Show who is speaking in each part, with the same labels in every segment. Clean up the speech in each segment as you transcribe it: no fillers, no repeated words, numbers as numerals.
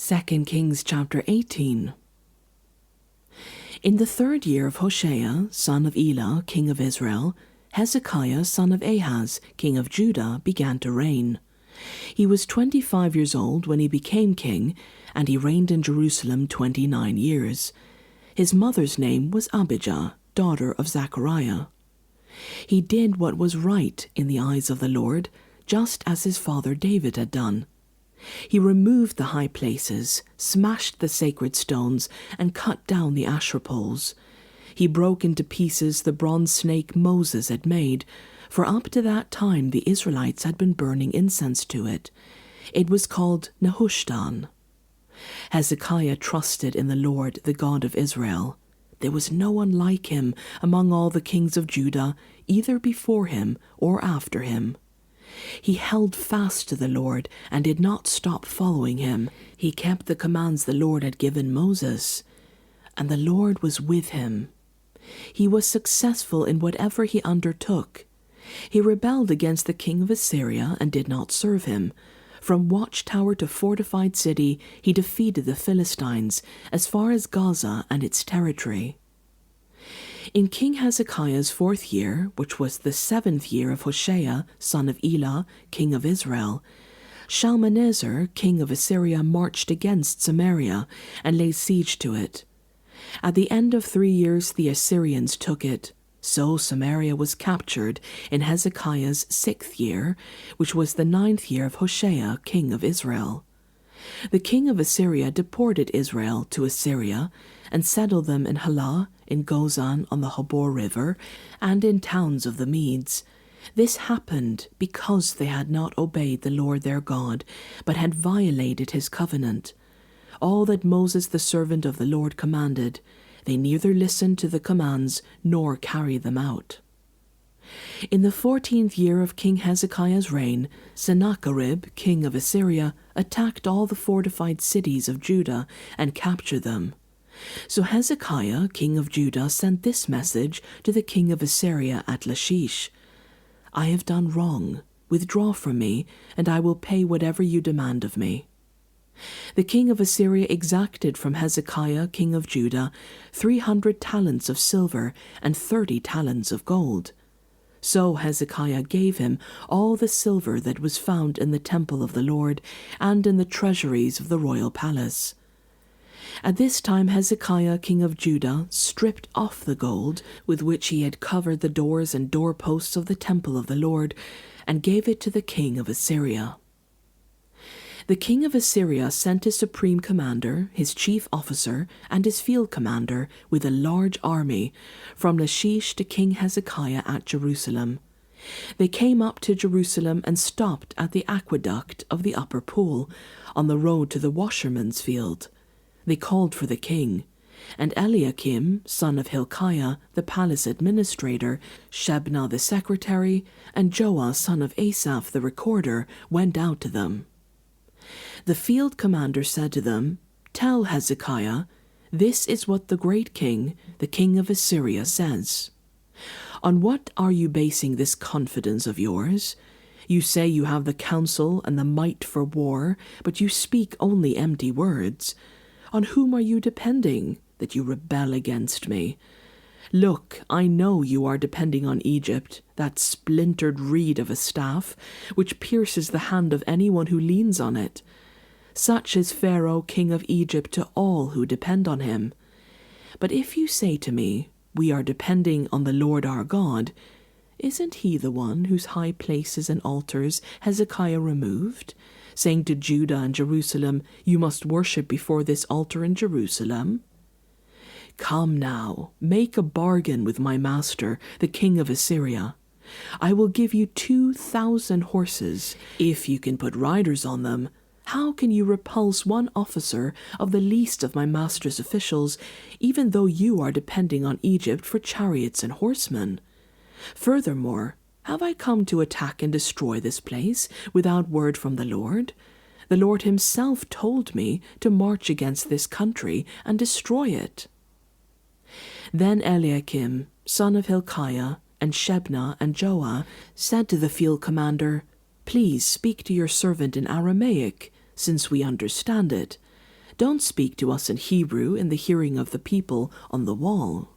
Speaker 1: 2 Kings chapter 18. In the 3rd year of Hoshea, son of Elah, king of Israel, Hezekiah, son of Ahaz, king of Judah, began to reign. He was 25 years old when he became king, and he reigned in Jerusalem 29 years. His mother's name was Abijah, daughter of Zechariah. He did what was right in the eyes of the Lord, just as his father David had done. He removed the high places, smashed the sacred stones, and cut down the Asherah poles. He broke into pieces the bronze snake Moses had made, for up to that time the Israelites had been burning incense to it. It was called Nehushtan. Hezekiah trusted in the Lord, the God of Israel. There was no one like him among all the kings of Judah, either before him or after him. He held fast to the Lord and did not stop following him. He kept the commands the Lord had given Moses, and the Lord was with him. He was successful in whatever he undertook. He rebelled against the king of Assyria and did not serve him. From watchtower to fortified city, he defeated the Philistines as far as Gaza and its territory. In King Hezekiah's 4th year, which was the 7th year of Hoshea, son of Elah, king of Israel, Shalmaneser, king of Assyria, marched against Samaria and laid siege to it. At the end of 3 years the Assyrians took it. So Samaria was captured in Hezekiah's 6th year, which was the 9th year of Hoshea, king of Israel. The king of Assyria deported Israel to Assyria and settled them in Halah, in Gozan on the Habor River, and in towns of the Medes. This happened because they had not obeyed the Lord their God, but had violated his covenant. All that Moses the servant of the Lord commanded, they neither listened to the commands nor carried them out. In the 14th year of King Hezekiah's reign, Sennacherib, king of Assyria, attacked all the fortified cities of Judah and captured them. So Hezekiah, king of Judah, sent this message to the king of Assyria at Lachish: I have done wrong. Withdraw from me, and I will pay whatever you demand of me. The king of Assyria exacted from Hezekiah, king of Judah, 300 talents of silver and 30 talents of gold. So Hezekiah gave him all the silver that was found in the temple of the Lord and in the treasuries of the royal palace. At this time Hezekiah, king of Judah, stripped off the gold with which he had covered the doors and doorposts of the temple of the Lord, and gave it to the king of Assyria. The king of Assyria sent his supreme commander, his chief officer, and his field commander with a large army from Lachish to King Hezekiah at Jerusalem. They came up to Jerusalem and stopped at the aqueduct of the upper pool, on the road to the washerman's field. They called for the king, and Eliakim, son of Hilkiah, the palace administrator, Shebna the secretary, and Joah, son of Asaph the recorder, went out to them. The field commander said to them, Tell Hezekiah, this is what the great king, the king of Assyria, says. On what are you basing this confidence of yours? You say you have the counsel and the might for war, but you speak only empty words. On whom are you depending, that you rebel against me? Look, I know you are depending on Egypt, that splintered reed of a staff, which pierces the hand of anyone who leans on it. Such is Pharaoh, king of Egypt, to all who depend on him. But if you say to me, We are depending on the Lord our God, isn't he the one whose high places and altars Hezekiah removed, saying to Judah and Jerusalem, You must worship before this altar in Jerusalem? Come now, make a bargain with my master, the king of Assyria. I will give you 2,000 horses. If you can put riders on them, how can you repulse one officer of the least of my master's officials, even though you are depending on Egypt for chariots and horsemen? Furthermore, have I come to attack and destroy this place without word from the Lord? The Lord himself told me to march against this country and destroy it. Then Eliakim, son of Hilkiah, and Shebna and Joah said to the field commander, Please speak to your servant in Aramaic, since we understand it. Don't speak to us in Hebrew in the hearing of the people on the wall."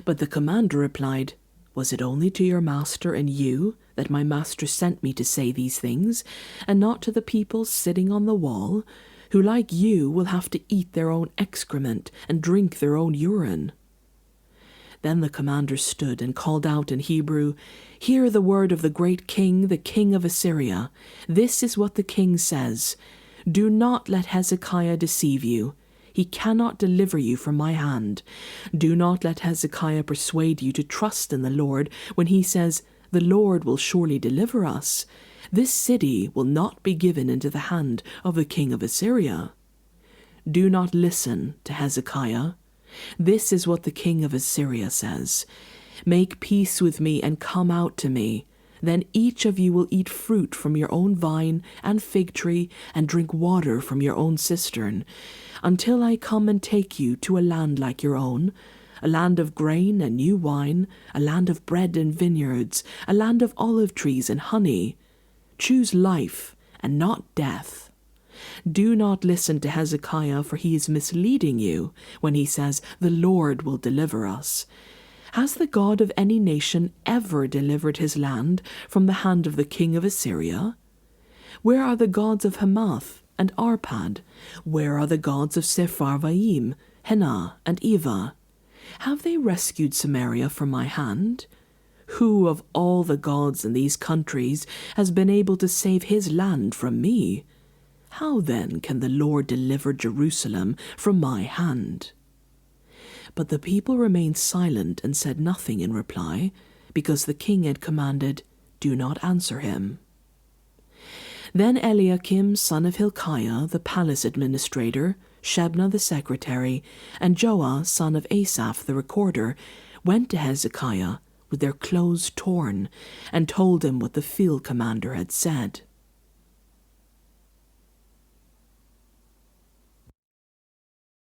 Speaker 1: But the commander replied, "Was it only to your master and you that my master sent me to say these things, and not to the people sitting on the wall, who like you will have to eat their own excrement and drink their own urine?" Then the commander stood and called out in Hebrew, "Hear the word of the great king, the king of Assyria. This is what the king says. Do not let Hezekiah deceive you. He cannot deliver you from my hand. Do not let Hezekiah persuade you to trust in the Lord when he says, 'The Lord will surely deliver us.' This city will not be given into the hand of the king of Assyria. Do not listen to Hezekiah. This is what the king of Assyria says. Make peace with me and come out to me. Then each of you will eat fruit from your own vine and fig tree and drink water from your own cistern, until I come and take you to a land like your own, a land of grain and new wine, a land of bread and vineyards, a land of olive trees and honey. Choose life and not death. Do not listen to Hezekiah, for he is misleading you when he says, 'The Lord will deliver us.' Has the God of any nation ever delivered his land from the hand of the king of Assyria? Where are the gods of Hamath and Arpad? Where are the gods of Sepharvaim, Henah, and Eva? Have they rescued Samaria from my hand? Who of all the gods in these countries has been able to save his land from me? How then can the Lord deliver Jerusalem from my hand?" But the people remained silent and said nothing in reply, because the king had commanded, "Do not answer him." Then Eliakim, son of Hilkiah, the palace administrator, Shebna the secretary, and Joah, son of Asaph the recorder, went to Hezekiah with their clothes torn, and told him what the field commander had said.